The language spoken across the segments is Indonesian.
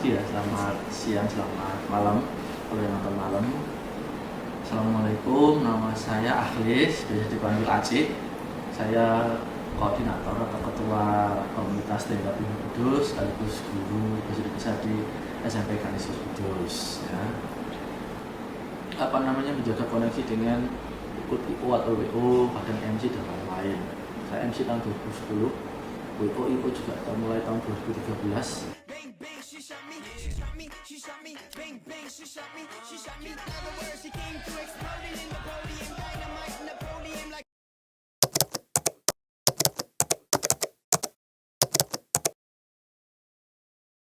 Ya, selamat siang, selamat malam, kalau yang nonton malam. Assalamualaikum, nama saya Akhlis, biasa dipanggil Acik. Saya koordinator atau ketua komunitas stand up Ibnu Kudus, sekaligus guru bahasa Indonesia di SMP Kanisius Kudus. Ya. Menjaga koneksi dengan ikut IO atau WO, kadang MC dan lain-lain. Saya MC tahun 2010, WO juga mulai tahun 2013.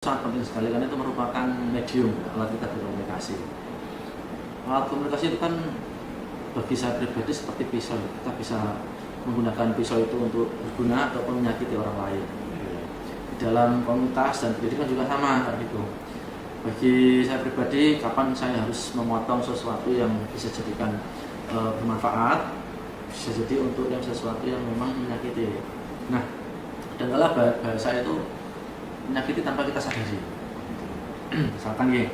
Sangat penting sekali karena itu merupakan medium alat kita berkomunikasi. Alat komunikasi itu kan bagi saya pribadi seperti pisau. Kita bisa menggunakan pisau itu untuk berguna ataupun menyakiti orang lain. Di dalam komunitas dan pendidikan juga sama kayak gitu. Bagi saya pribadi, kapan saya harus memotong sesuatu yang bisa jadikan bermanfaat, bisa jadi untuk yang sesuatu yang memang menyakiti. Nah, kadang-kala bahasa itu menyakiti tanpa kita sadari. Misalkan ya,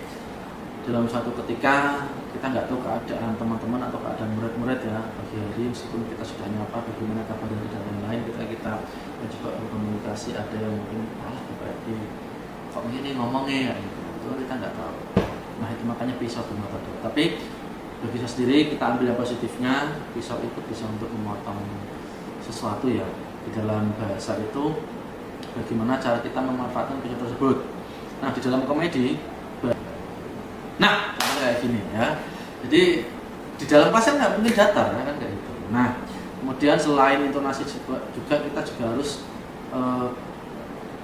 dalam suatu ketika kita nggak tahu keadaan teman-teman atau keadaan murid-murid ya pagi hari, meskipun kita sudah nyapa bagaimana kabar dan lain-lain, kita mencoba berkomunikasi, ada yang mungkin berarti kok begini ngomongnya ya itu kita nggak tahu. Nah itu makanya pisau bermata dua. Tapi bagi saya sendiri, kita ambil yang positifnya. Pisau itu bisa untuk memotong sesuatu ya. Di dalam bahasa itu bagaimana cara kita memanfaatkan pisau tersebut. Nah di dalam komedi, kayak gini ya. Jadi di dalam kelas nggak mungkin datar ya kan kayak gitu. Nah kemudian selain intonasi juga kita juga harus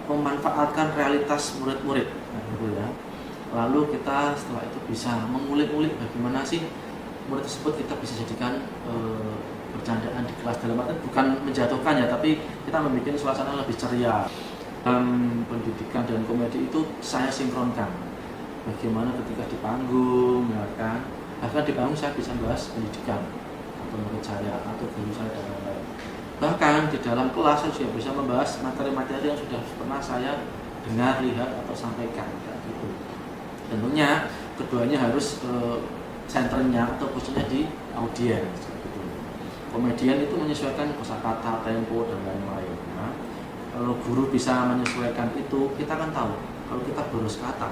memanfaatkan realitas murid-murid, nah, gitu ya. Lalu kita setelah itu bisa mengulik-ulik bagaimana sih murid tersebut kita bisa jadikan bercandaan di kelas, dalam arti bukan menjatuhkan ya, tapi kita membuat suasana lebih ceria. Pendidikan dan komedi itu saya sinkronkan. Bagaimana ketika di panggung, ya kan? Bahkan di panggung saya bisa bahas pendidikan atau murid saya atau guru saya dan lain-lain. Bahkan di dalam kelas saya juga bisa membahas materi-materi yang sudah pernah saya dengar, lihat atau sampaikan. Gitu. Tentunya keduanya harus senternya atau posisinya di audiens. Gitu. Komedian itu menyesuaikan kosakata, tempo dan lain-lain. Ya. Kalau guru bisa menyesuaikan itu, kita kan tahu kalau kita boros kata,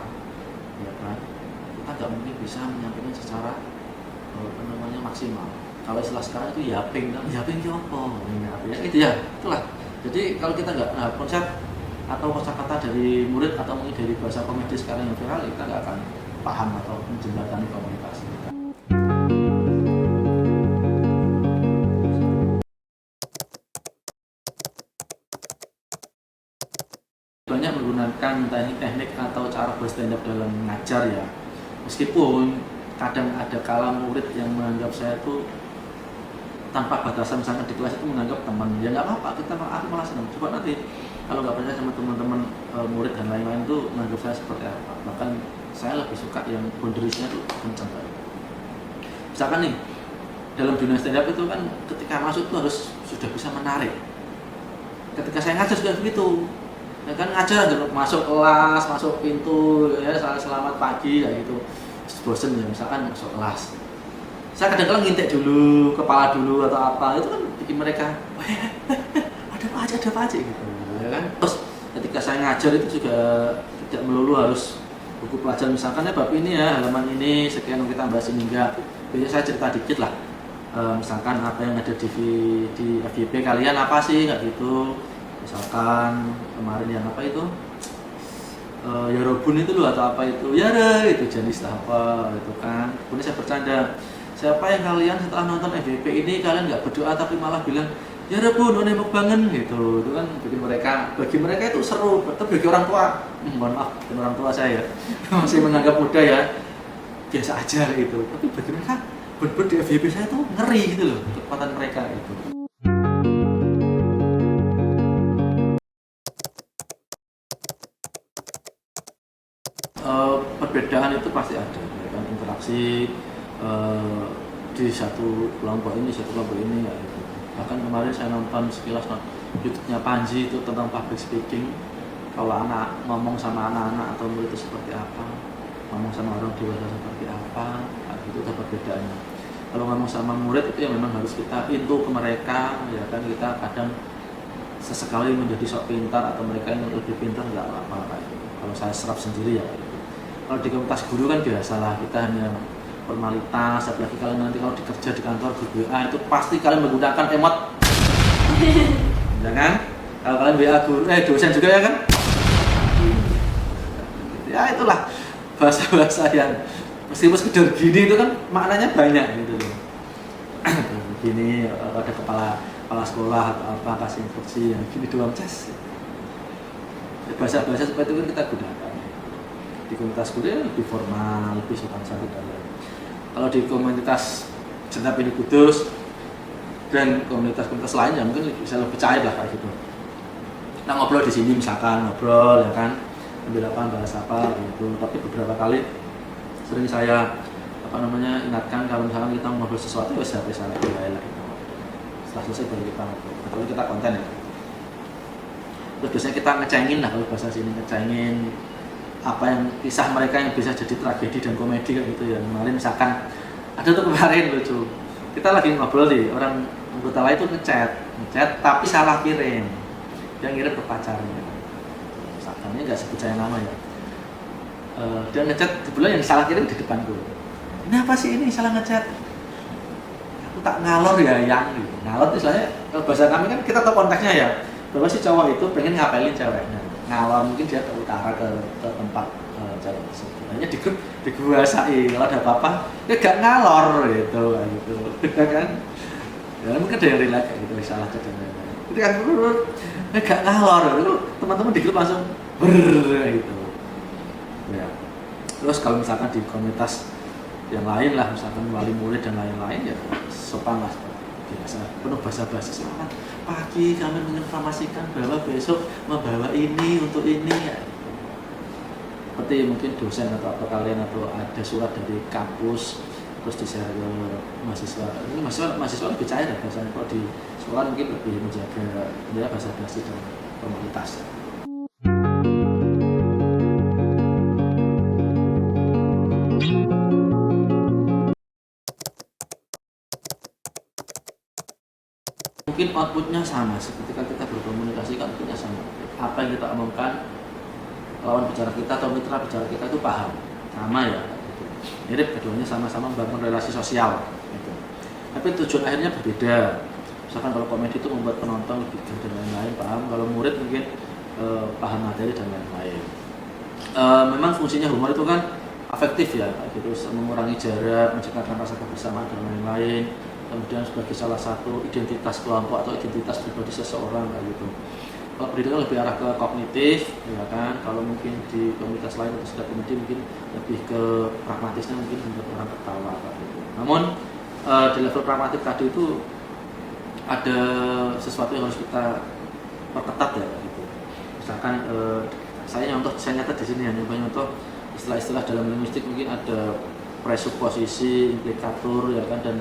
ya kan, kita nggak mungkin bisa menyampaikan secara maksimal. Kalau istilah sekarang itu yaping itu apa? Ya itu ya, itulah. Jadi kalau kita nggak konsep atau kosakata dari murid atau mungkin dari bahasa komedi sekarang yang viral, kita nggak akan paham atau menjembatani komunikasi kita. Banyak menggunakan teknik-teknik atau cara berstand up dalam mengajar ya. Meskipun kadang ada kala murid yang menganggap saya itu tanpa batasan, misalnya di kelas itu menganggap teman, ya nggak apa-apa, aku malah senang. Coba nanti kalau nggak percaya sama teman-teman murid dan lain-lain itu menganggap saya seperti apa. Bahkan saya lebih suka yang boundariesnya itu kencang. Misalkan nih, dalam dunia stand up itu kan ketika masuk itu harus sudah bisa menarik. Ketika saya ngajar juga begitu. Ya kan ngajar masuk kelas, masuk pintu, ya selamat pagi kayak gitu. Bosen ya, misalkan masuk kelas. Saya kadang-kadang ngintek dulu, kepala dulu atau apa, itu kan bikin mereka, ada apa aja gitu, ya kan. Terus ketika saya ngajar itu juga tidak melulu harus buku pelajaran, misalkan ya bab ini ya, halaman ini, sekian kita bahas ini, enggak. Biasanya saya cerita dikit lah, misalkan apa yang ada di FYP kalian apa sih, kayak gitu. Misalkan kemarin yang apa itu, Yarobun itu loh atau apa itu, Yara itu jenis apa itu kan. Kemudian saya bercanda, siapa yang kalian setelah nonton FYP ini kalian nggak berdoa tapi malah bilang ya Rabun, nembok banget gitu, itu kan bikin bagi mereka itu seru. Tapi bagi orang tua, mohon maaf, orang tua saya masih menganggap muda ya, biasa aja gitu. Tapi bagi mereka bener-bener di FYP saya tuh ngeri gitu loh, kekuatan mereka itu. Perbedaan itu pasti ada, ya kan, interaksi di satu kelompok ini ya gitu. Bahkan kemarin saya nonton sekilas YouTube-nya Panji itu tentang public speaking, kalau anak ngomong sama anak-anak atau murid itu seperti apa, ngomong sama orang dewasa seperti apa, nah, itu ada perbedaannya. Kalau ngomong sama murid itu yang memang harus kita into ke mereka, ya kan, kita kadang sesekali menjadi sok pintar atau mereka yang lebih pintar nggak apa-apa kayak gitu. Kalau saya serap sendiri ya kayak gitu. Kalau di komunitas guru kan biasalah kita hanya formalitas, apalagi kalian nanti kalau dikerja di kantor di WA itu pasti kalian menggunakan emot, ya kan? Kalau kalian WA guru, dosen juga ya kan? Ya itulah bahasa-bahasa yang meskipun sekedar gini itu kan maknanya banyak gitu loh. Gini ada kepala sekolah atau apa kasih instruksi yang gini doang ces. Bahasa-bahasa seperti itu kan kita gunakan. Di komunitas guru ya lebih formal, lebih sopan santun dan lain. Kalau di komunitas Jenderal Peni Kudus dan komunitas-komunitas lainnya mungkin bisa lebih cair lah kayak gitu. Nah ngobrol di sini misalkan ngobrol ya kan, ambil apa bahas apa gitu. Tapi beberapa kali sering saya ingatkan kalau misalkan kita ngobrol sesuatu ya saya lagi lah gitu. Setelah selesai baru kita ngobrol. Kalau kita konten ya. Terus biasanya kita ngecengin lah kalau bahasa sini, ngecengin apa yang kisah mereka yang bisa jadi tragedi dan komedi kayak gitu ya. Kemarin misalkan ada tuh kemarin lucu. Kita lagi ngobrol nih, orang anggota lain tuh ngechat tapi salah kirim. Dia ngirim ke pacarnya. Misalkan ini nggak sebut saya nama ya. Dia ngechat kebetulan yang salah kirim di depanku. Ini apa sih ini salah ngechat? Aku tak ngalor ya yang gitu. Ngalor itu istilahnya kalau bahasa kami kan kita tahu konteksnya ya. Bahwa si cowok itu pengen ngapelin ceweknya. Ngalor mungkin dia ke utara ke tempat cewek tersebut. Hanya diguasain kalau ada apa-apa dia gak ngalor gitu kan. Ya mungkin ada yang relate kayak gitu salah cadangnya. Itu kan gak ngalor itu teman-teman di grup langsung gitu. Ya. Terus kalau misalkan di komunitas yang lain lah, misalkan wali murid dan lain-lain ya sopan lah biasa, penuh basa-basi. Selamat pagi, kami menginformasikan bahwa besok membawa ini untuk ini ya. Seperti mungkin dosen atau apa kalian atau ada surat dari kampus terus di-share ke mahasiswa. Ini mahasiswa lebih cair ya bahasanya. Kalau di sekolah mungkin lebih menjaga ya basa-basi dan formalitas. Mungkin outputnya sama, ketika kita berkomunikasi kan outputnya sama. Apa yang kita omongkan, lawan bicara kita atau mitra bicara kita itu paham, sama ya. Gitu. Mirip keduanya sama-sama membangun relasi sosial. Gitu. Tapi tujuan akhirnya berbeda. Misalkan kalau komedi itu membuat penonton lebih dan lain-lain paham, kalau murid mungkin paham materi dan lain-lain. Memang fungsinya humor itu kan afektif ya, gitu, mengurangi jarak, menciptakan rasa kebersamaan dan lain-lain. Kemudian sebagai salah satu identitas kelompok atau identitas pribadi seseorang kayak gitu. Kalau pendidikan lebih arah ke kognitif, ya kan. Kalau mungkin di komunitas lain atau sudah komedi mungkin lebih ke pragmatisnya, mungkin membuat orang ketawa kayak gitu. Namun di level pragmatif tadi itu ada sesuatu yang harus kita perketat ya gitu. Misalkan saya nyata di sini ya, nyontoh istilah-istilah dalam linguistik mungkin ada presuposisi, implikatur ya kan, dan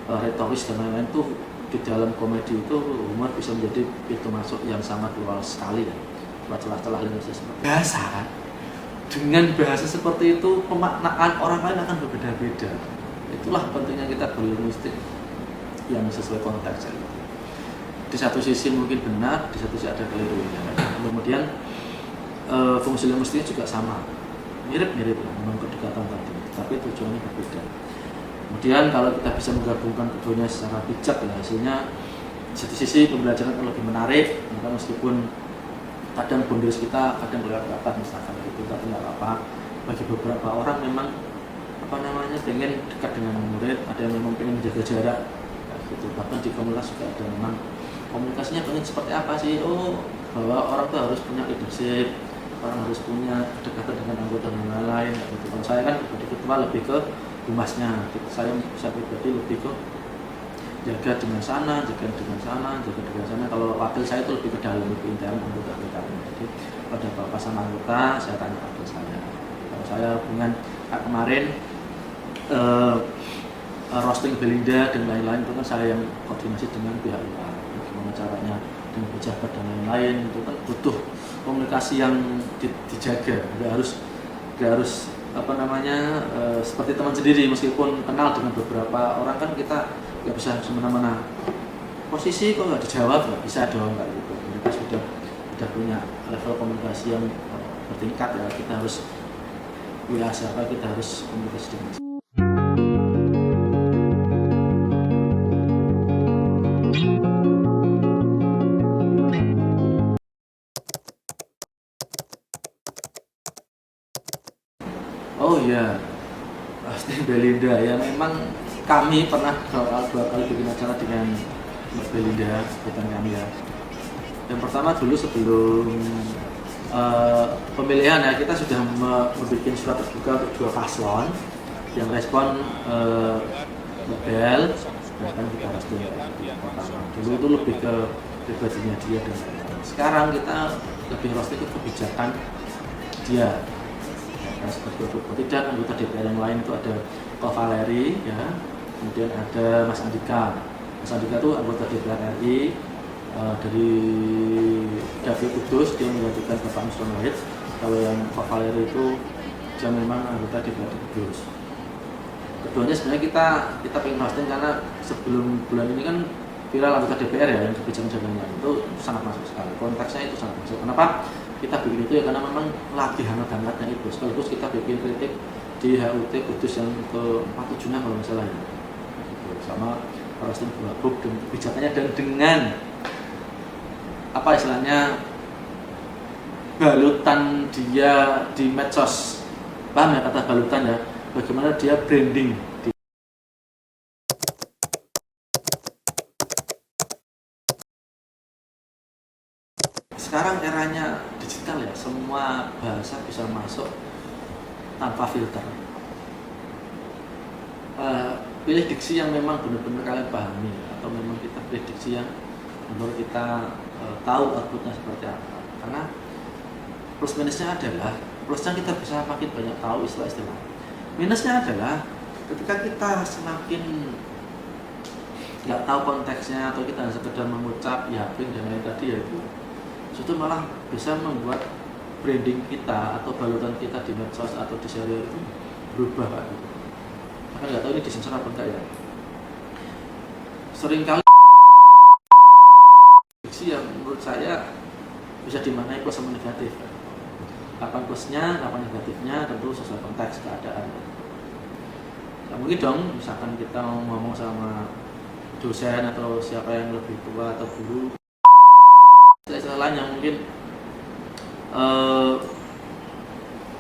retoris dan lain-lain tuh di dalam komedi itu humor bisa menjadi pintu masuk yang sangat luas sekali ya. Celah-celah linguistik seperti bahasa kan. Dengan bahasa seperti itu pemaknaan orang lain akan berbeda-beda. Itulah pentingnya kita berlinguistik yang sesuai konteks ya. Di satu sisi mungkin benar, di satu sisi ada kelirunya. Kemudian fungsi linguistiknya juga sama. Mirip-mirip lah, memang kedekatan tadi, tapi tujuannya berbeda. Kemudian kalau kita bisa menggabungkan keduanya secara bijak ya, hasilnya di satu sisi pembelajaran akan lebih menarik, meskipun kadang boundaries kita kadang kelewat batas misalkan itu, tapi nggak apa-apa. Bagi beberapa orang memang pengen dekat dengan murid, ada yang memang pengen menjaga jarak gitu. Bahkan di komunitas juga ada memang komunikasinya pengen seperti apa sih, bahwa orang tuh harus punya leadership, orang harus punya kedekatan dengan anggota dan lain-lain gitu. Kalau saya kan pribadi ketua lebih ke humasnya, saya pribadi lebih ke jaga dengan sana, jaga dengan sana. Kalau wakil saya itu lebih ke dalam, lebih intern anggota. Jadi pada bapak sama anggota saya tanya wakil saya. Kalau saya hubungan kemarin roasting Belinda dan lain-lain itu kan saya yang koordinasi dengan pihak luar. Gimana caranya dengan pejabat dan lain-lain, itu kan butuh komunikasi yang dijaga. Nggak harus seperti teman sendiri, meskipun kenal dengan beberapa orang kan kita nggak bisa semena-mena posisi kok nggak dijawab, nggak bisa dong kayak gitu. Mereka sudah punya level komunikasi yang bertingkat ya, kita harus WA siapa, kita harus komunikasi dengan. Oh iya, pasti Belinda ya, memang kami pernah dua kali bikin acara dengan Mbak Belinda, bukan kami ya. Yang pertama dulu sebelum pemilihan ya, kita sudah membuat surat terbuka untuk dua paslon yang respon Mbak Bel, bahkan kita restu pertama. Dulu itu lebih ke pribadinya dia, dan sekarang kita lebih restu ke kebijakan dia. Seperti itu. Tidak, anggota DPR yang lain itu ada Ko Valeri ya, kemudian ada Mas Andika. Mas Andika itu anggota DPR RI dari Davi Kudus, dia menggantikan Bapak Nusron Wahid. Kalau yang Ko Valeri itu dia memang anggota DPR Kudus. Keduanya sebenarnya kita pengen posting karena sebelum bulan ini kan viral anggota DPR ya yang kebijakan itu sangat masuk sekali. Konteksnya itu sangat masuk. Kenapa kita bikin itu ya, karena memang lagi hangat-hangatnya itu. Sekaligus kita bikin kritik di HUT Kudus yang ke-47 kalau nggak salah ya, gitu. Sama Palestina Buabuk dan kebijakannya, dan dengan apa istilahnya balutan dia di medsos. Paham ya kata balutan ya, bagaimana dia branding di. Sekarang eranya digital ya, semua bahasa bisa masuk tanpa filter. Pilih diksi yang memang benar-benar kalian pahami, atau memang kita pilih diksi yang menurut kita tahu outputnya seperti apa. Karena plus minusnya adalah, plusnya kita bisa makin banyak tahu istilah-istilah. Minusnya adalah ketika kita semakin nggak tahu konteksnya, atau kita hanya sekedar mengucap ya ping dan lain tadi ya, itu malah bisa membuat branding kita atau balutan kita di medsos atau di serial itu berubah Pak. Maka nggak tahu ini disensor apa enggak ya. Seringkali diksi yang menurut saya bisa dimaknai plus sama negatif. Kapan plusnya, kapan negatifnya, tentu sesuai konteks keadaan. Nah, mungkin dong, misalkan kita ngomong sama dosen atau siapa yang lebih tua atau guru, istilah lain yang mungkin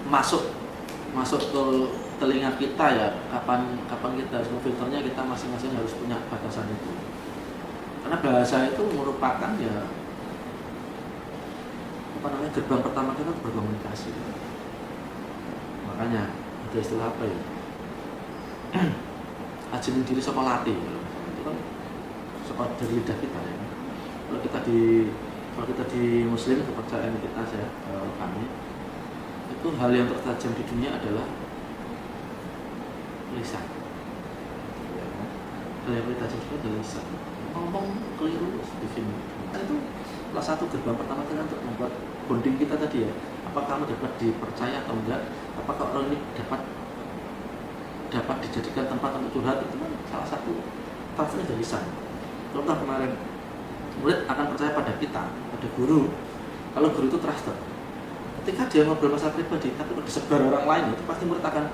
masuk ke telinga kita ya, kapan kita harus memfilternya, kita masing-masing harus punya batasan itu. Karena bahasa itu merupakan ya gerbang pertama kita berkomunikasi. Makanya ada istilah apa ya, ajening diri saka lati, itu kan saka dari lidah kita ya. Kalau kita di Muslim, kepercayaan kita kami itu hal yang tertajam di dunia adalah lisan. Hal yang tertajam itu adalah lisan. Ngomong keliru bikin. Nah, itu salah satu gerbang pertama kita untuk membuat bonding kita tadi ya. Apakah kamu dapat dipercaya atau enggak? Apakah orang ini dapat dijadikan tempat untuk curhat? Itu kan salah satu trustnya dari lisan. Contoh kemarin, murid akan percaya pada kita, pada guru, kalau guru itu trusted. Ketika dia ngobrol masalah pribadi, tapi kalau disebar orang lain, itu pasti murid akan,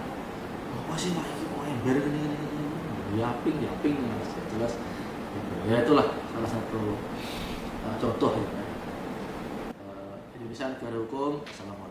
apa sih Pak, ini mau ember ini, yaping, jelas. Ya itulah salah satu contoh ya. Indonesia negara hukum. Assalamualaikum.